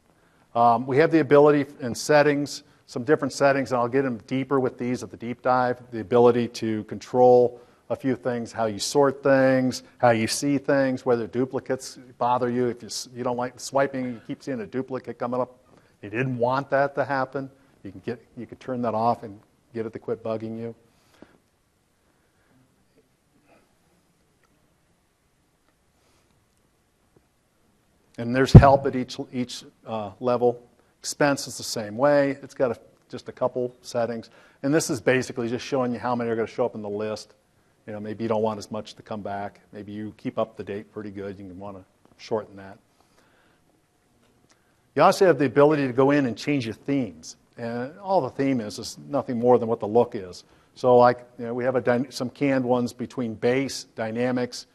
We have the ability in settings, some different settings, and I'll get them deeper with these at the deep dive, the ability to control a few things, how you sort things, how you see things, whether duplicates bother you. If you don't like swiping, you keep seeing a duplicate coming up. You didn't want that to happen. You can turn that off and get it to quit bugging you. And there's help at each level. Expense is the same way. It's got just a couple settings. And this is basically just showing you how many are going to show up in the list. You know, maybe you don't want as much to come back. Maybe you keep up the date pretty good. You can want to shorten that. You also have the ability to go in and change your themes. And all the theme is nothing more than what the look is. So like, we have some canned ones between base, dynamics,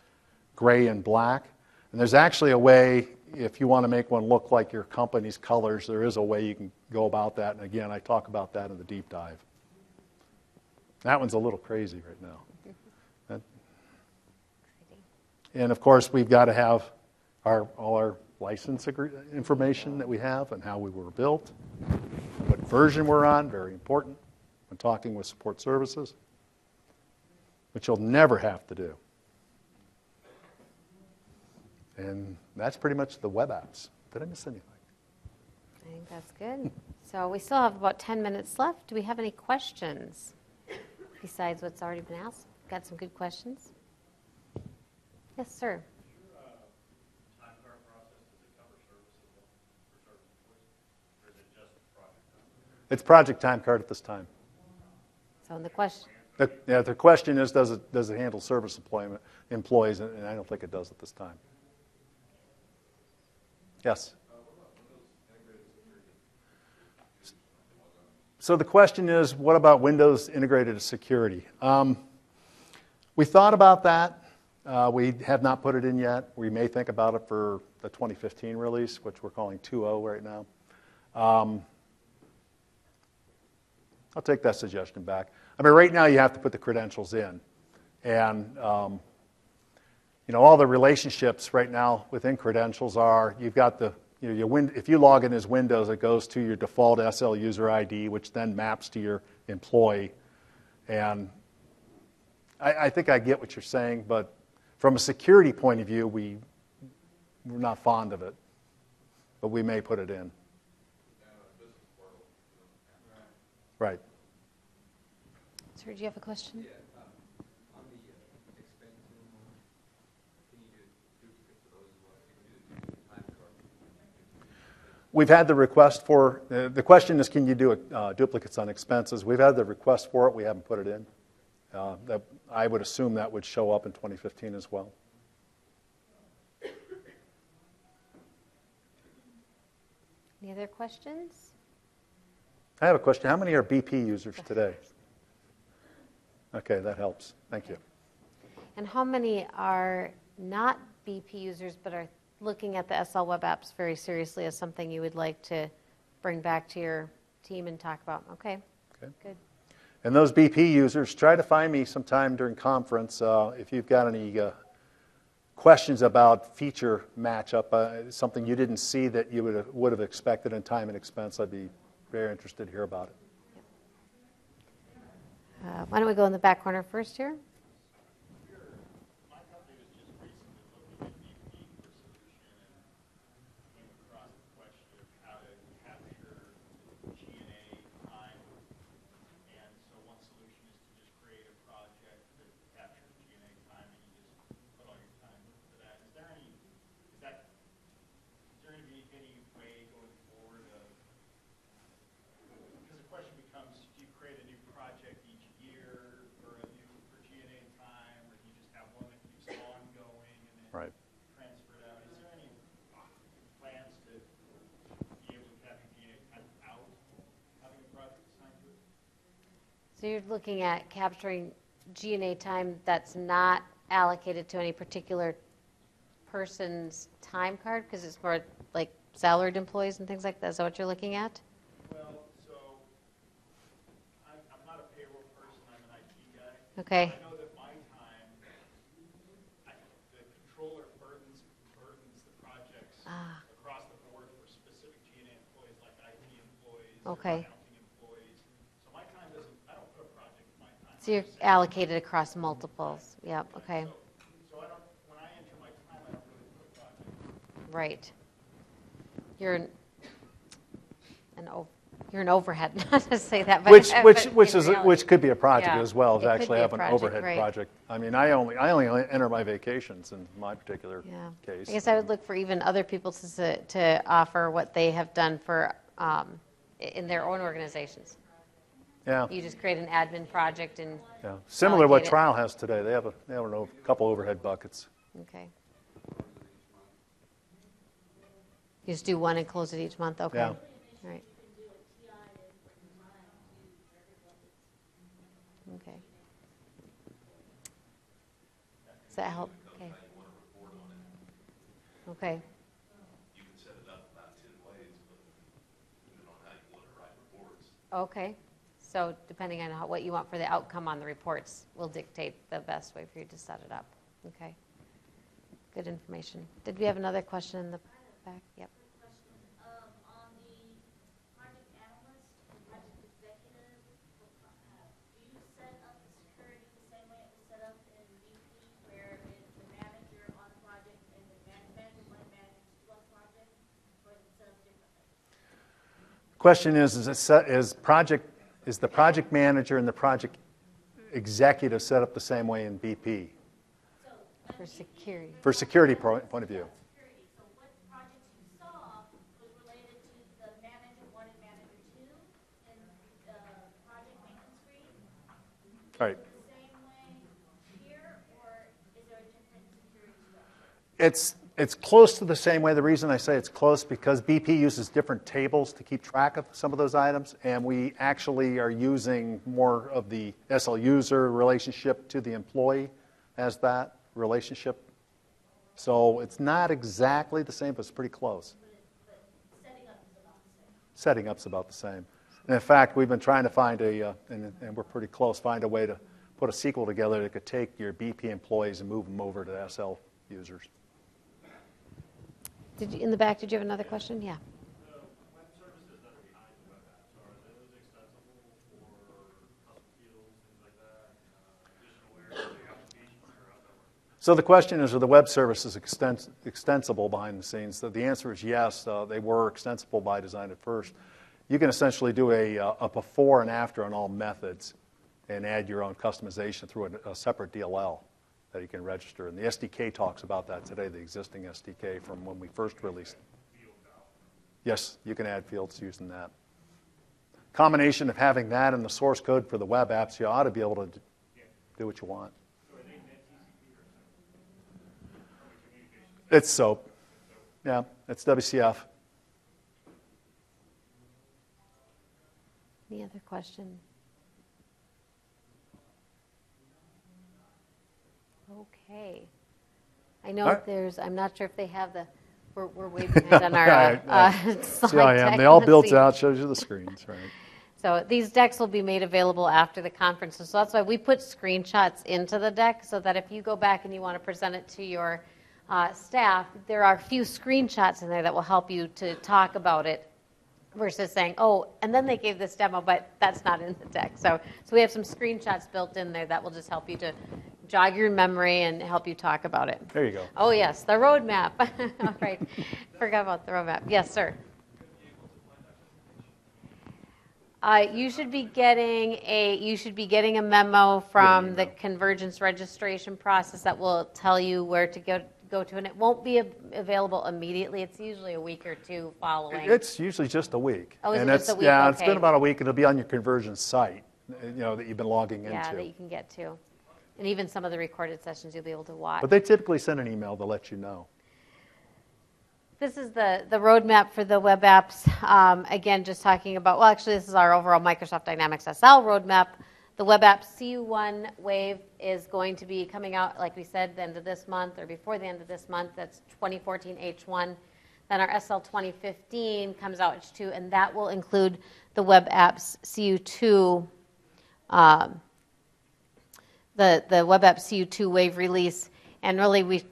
gray, and black. And there's actually a way, if you want to make one look like your company's colors, there is a way you can go about that. And again, I talk about that in the deep dive. That one's a little crazy right now. And of course, we've got to have all our license information that we have and how we were built, what version we're on, very important when talking with support services, which you'll never have to do. And that's pretty much the web apps. Did I miss anything? I think that's good. So we still have about 10 minutes left. Do we have any questions besides what's already been asked? Got some good questions? Yes, sir. Is your time card process, does it cover services for certain employees? Or is it just project time? It's project time card at this time. So the question. The question is, does it handle service employees? And I don't think it does at this time. Yes? So the question is, what about Windows integrated security? We thought about that. We have not put it in yet. We may think about it for the 2015 release, which we're calling 2.0 right now. I'll take that suggestion back. I mean, right now you have to put the credentials in. And, all the relationships right now within credentials are, you've got if you log in as Windows, it goes to your default SL user ID, which then maps to your employee. And I think I get what you're saying, but from a security point of view, we're not fond of it, but we may put it in. Right. Sir, do you have a question? Yeah, on the expense, can you do duplicates of those as well? You can do time card. We've had the request for, the question is, can you do duplicates on expenses? We've had the request for it. We haven't put it in. I would assume that would show up in 2015 as well. Any other questions? I have a question. How many are BP users today? Okay, that helps. Thank you. And how many are not BP users but are looking at the SL Web Apps very seriously as something you would like to bring back to your team and talk about? Okay, good. And those BP users, try to find me sometime during conference if you've got any questions about feature matchup, something you didn't see that you would have expected in time and expense. I'd be very interested to hear about it. Why don't we go in the back corner first here? My company was just recently looking at BP for a solution and came across So you're looking at capturing G&A time that's not allocated to any particular person's time card, because it's more like salaried employees and things like that. Is that what you're looking at? Well, so I'm not a payroll person, I'm an IT guy. Okay. I know that my time, the controller burdens the projects across the board for specific G&A employees, like IT employees, or Okay. accounting employees. So my time doesn't, I don't put a project in my time. So you're allocated across multiples. Yeah. Okay. So I don't, when I enter my time, I don't really put a project. Right. You're an overhead, not to say that, but Which in reality. could be a project Yeah, as well, it as could actually be a have an project, overhead right. project. I mean, I only enter my vacations in my particular Yeah. case. I guess I would look for even other people to offer what they have done for in their own organizations. Yeah, You just create an admin project and yeah. Similar to what allocate it. Trial has today. They have a couple overhead buckets. okay. You just do one and close it each month. Okay. Yeah. All right. Okay. Does that help? Okay. Okay. You can set it up about 10 ways, but depending on how you want to write reports. Okay. So depending on what you want for the outcome on the reports will dictate the best way for you to set it up. Okay. Good information. Did we have another question in the back? Yep. On the project analyst and project executive, do you set up the security the same way it was set up in BP, where it's the manager on the project and the manager one manager two on the project, or is it set up differently? Question is the project manager and the project executive set up the same way in BP For security. for security point of view? Security. So what projects you saw was related to the manager one and manager two in the project maintenance screen? All right. The same way here, or is there a different security structure? It's close to the same way. The reason I say it's close because BP uses different tables to keep track of some of those items, and we actually are using more of the SL user relationship to the employee as that relationship. So it's not exactly the same, but it's pretty close. Setting up is about the same. Setting up's about the same. And in fact, we've been trying to find and we're pretty close, find a way to put a sequel together that could take your BP employees and move them over to SL users. In the back, did you have another question? Yeah. The web services that are behind the web apps, are those extensible for custom fields, things like that, additional areas of the applications, or how's that work? So the question is, are the web services extensible behind the scenes? So the answer is yes. They were extensible by design at first. You can essentially do a before and after on all methods and add your own customization through a separate DLL that you can register. And the SDK talks about that today, the existing SDK from when we first released it. Yes, you can add fields using that. Combination of having that and the source code for the web apps, you ought to be able to do what you want. It's SOAP. Yeah, it's WCF. Any other question? Okay. I know All right. I'm not sure if they have we're way behind on our Right. slide See how I am. deck. They all Let's built see. out, shows you the screens, right? So these decks will be made available after the conference. So that's why we put screenshots into the deck so that if you go back and you want to present it to your staff, there are a few screenshots in there that will help you to talk about it versus saying, oh, and then they gave this demo, but that's not in the deck. So we have some screenshots built in there that will just help you to jog your memory and help you talk about it. There you go. Oh, yes, the roadmap. All right. Forgot about the roadmap. Yes, sir. You should be getting a memo from the convergence registration process that will tell you where to go to, and it won't be available immediately. It's usually a week or two following. It's usually just a week. Oh, is it and just a week? Yeah, it's Okay. been about a week. It'll be on your conversion site, that you've been logging Yeah, into. that you can get to. And even some of the recorded sessions you'll be able to watch. But they typically send an email to let you know. This is the roadmap for the web apps. Again, just talking about, well, actually, this is our overall Microsoft Dynamics SL roadmap. The web app CU1 wave is going to be coming out, like we said, the end of this month or before the end of this month. That's 2014 H1. Then our SL 2015 comes out H2, and that will include the web apps CU2, the web app CU2 wave release. And really, we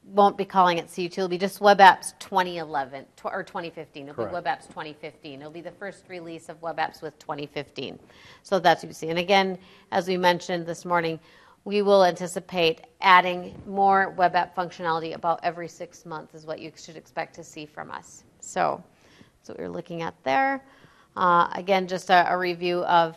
won't be calling it CU2. It'll be just web apps 2011 or 2015. It'll Correct. be web apps 2015. It'll be the first release of web apps with 2015. So that's what you see. And again, as we mentioned this morning, we will anticipate adding more web app functionality about every 6 months is what you should expect to see from us. So that's what we're looking at there. Again, just a review of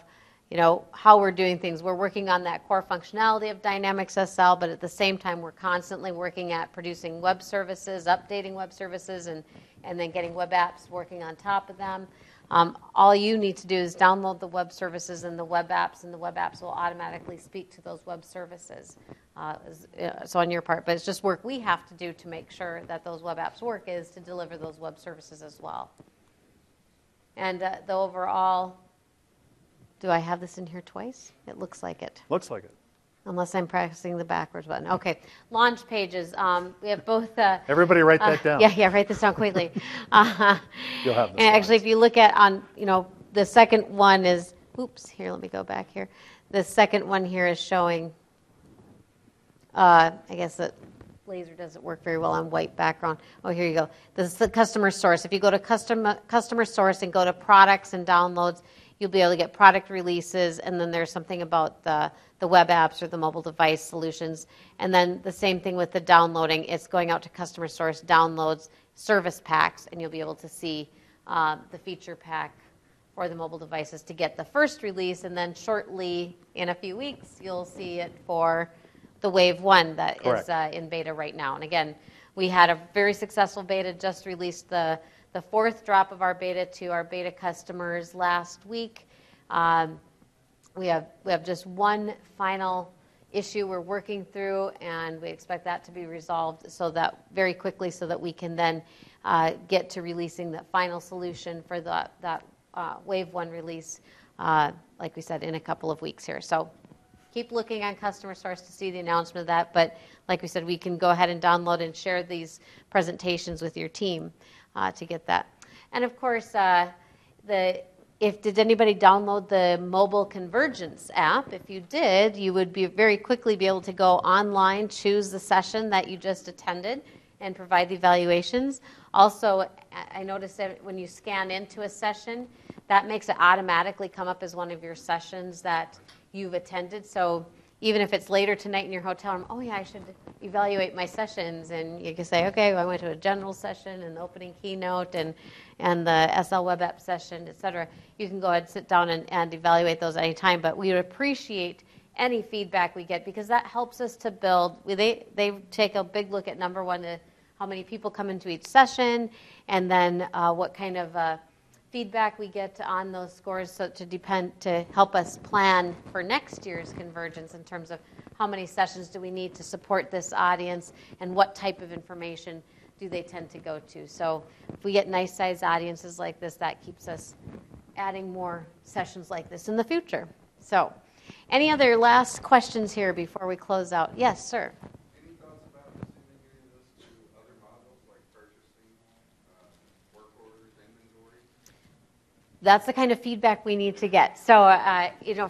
how we're doing things. We're working on that core functionality of Dynamics SL, but at the same time, we're constantly working at producing web services, updating web services, and then getting web apps working on top of them. All you need to do is download the web services and the web apps will automatically speak to those web services. So on your part, but it's just work we have to do to make sure that those web apps work is to deliver those web services as well. And the overall, do I have this in here twice? It looks like it. Looks like it. Unless I'm pressing the backwards button. Okay, launch pages. We have both. Everybody write that down. Yeah, write this down quickly. You'll have the And actually, slides. if you look at the second one is, oops, here, let me go back here. The second one here is showing, I guess that laser doesn't work very well on white background. Oh, here you go. This is the customer source. If you go to customer source and go to products and downloads, you'll be able to get product releases, and then there's something about the web apps or the mobile device solutions. And then the same thing with the downloading. It's going out to customer source, downloads, service packs, and you'll be able to see the feature pack for the mobile devices to get the first release, and then shortly, in a few weeks, you'll see it for the Wave 1 that Correct. is in beta right now. And again, we had a very successful beta, just released the fourth drop of our beta to our beta customers last week. We have just one final issue we're working through, and we expect that to be resolved so that very quickly, so that we can then get to releasing the final solution for that Wave 1 release, like we said, in a couple of weeks here. So keep looking on Customer Source to see the announcement of that. But like we said, we can go ahead and download and share these presentations with your team to get that. And of course, did anybody download the mobile convergence app? If you did, you would very quickly be able to go online, choose the session that you just attended, and provide the evaluations. Also, I noticed that when you scan into a session, that makes it automatically come up as one of your sessions that you've attended. So even if it's later tonight in your hotel room, oh yeah, I should evaluate my sessions, and you can say, okay, well, I went to a general session and the opening keynote and the SL web app session, et cetera. You can go ahead and sit down and evaluate those at any time, but we would appreciate any feedback we get, because that helps us to build. They take a big look at, number one, how many people come into each session, and then what kind of feedback we get on those scores, so to help us plan for next year's convergence in terms of how many sessions do we need to support this audience, and what type of information do they tend to go to. So if we get nice sized audiences like this, that keeps us adding more sessions like this in the future. So any other last questions here before we close out? Yes, sir. Any thoughts about disseminating this to other modules like purchasing, work orders, inventory? That's the kind of feedback we need to get. So,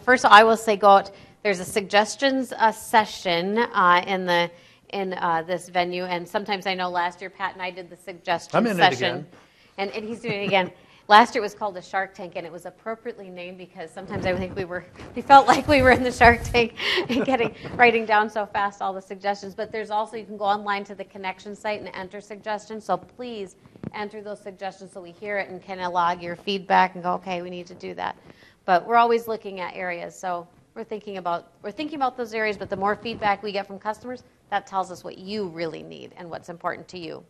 first of all, I will say go out. There's a suggestions session in this venue, and sometimes I know last year Pat and I did the suggestions I'm in it session, again. and he's doing it again. Last year it was called the Shark Tank, and it was appropriately named because sometimes I think we felt like we were in the Shark Tank and writing down so fast all the suggestions. But there's also, you can go online to the connection site and enter suggestions. So please enter those suggestions so we hear it and kind of log your feedback and go, okay, we need to do that. But we're always looking at areas. So we're thinking about those areas, but the more feedback we get from customers, that tells us what you really need and what's important to you.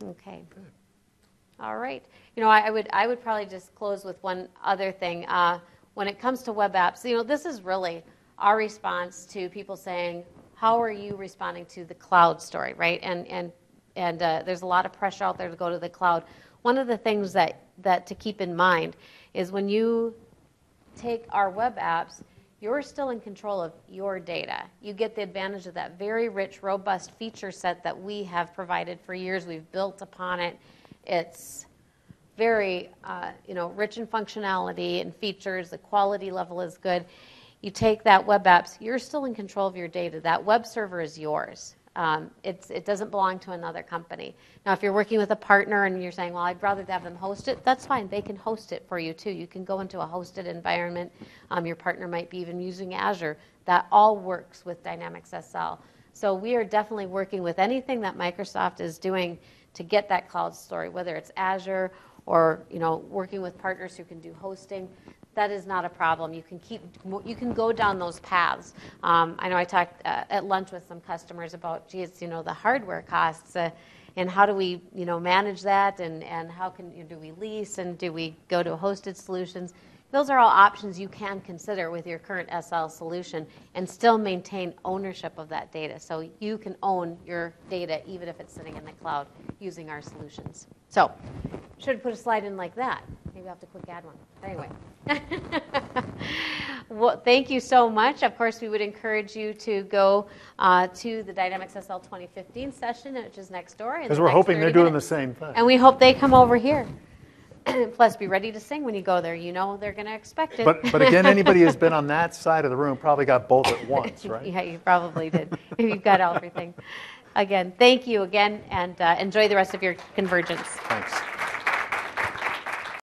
Okay. All right. I would probably just close with one other thing. When it comes to web apps, this is really our response to people saying, how are you responding to the cloud story, right? And there's a lot of pressure out there to go to the cloud. One of the things that to keep in mind is when you take our web apps, you're still in control of your data. You get the advantage of that very rich, robust feature set that we have provided for years. We've built upon it. It's very rich in functionality and features. The quality level is good. You take that web apps, you're still in control of your data. That web server is yours. It doesn't belong to another company. Now, if you're working with a partner and you're saying, well, I'd rather have them host it, that's fine. They can host it for you, too. You can go into a hosted environment. Your partner might be even using Azure. That all works with Dynamics SL. So we are definitely working with anything that Microsoft is doing to get that cloud story, whether it's Azure or working with partners who can do hosting. That is not a problem. You can go down those paths. I know I talked at lunch with some customers about, the hardware costs and how do we, manage that and how do we lease and do we go to hosted solutions? Those are all options you can consider with your current SL solution and still maintain ownership of that data. So you can own your data even if it's sitting in the cloud using our solutions. So should put a slide in like that. Maybe I'll have to quick add one. Anyway. Well, thank you so much. Of course, we would encourage you to go to the Dynamics SL 2015 session, which is next door. Because we're hoping they're doing the same thing. And we hope they come over here. Plus, be ready to sing when you go there. They're going to expect it. But again, anybody who's been on that side of the room probably got both at once, right? Yeah, you probably did. You've got everything. Again, thank you again, and enjoy the rest of your convergence. Thanks.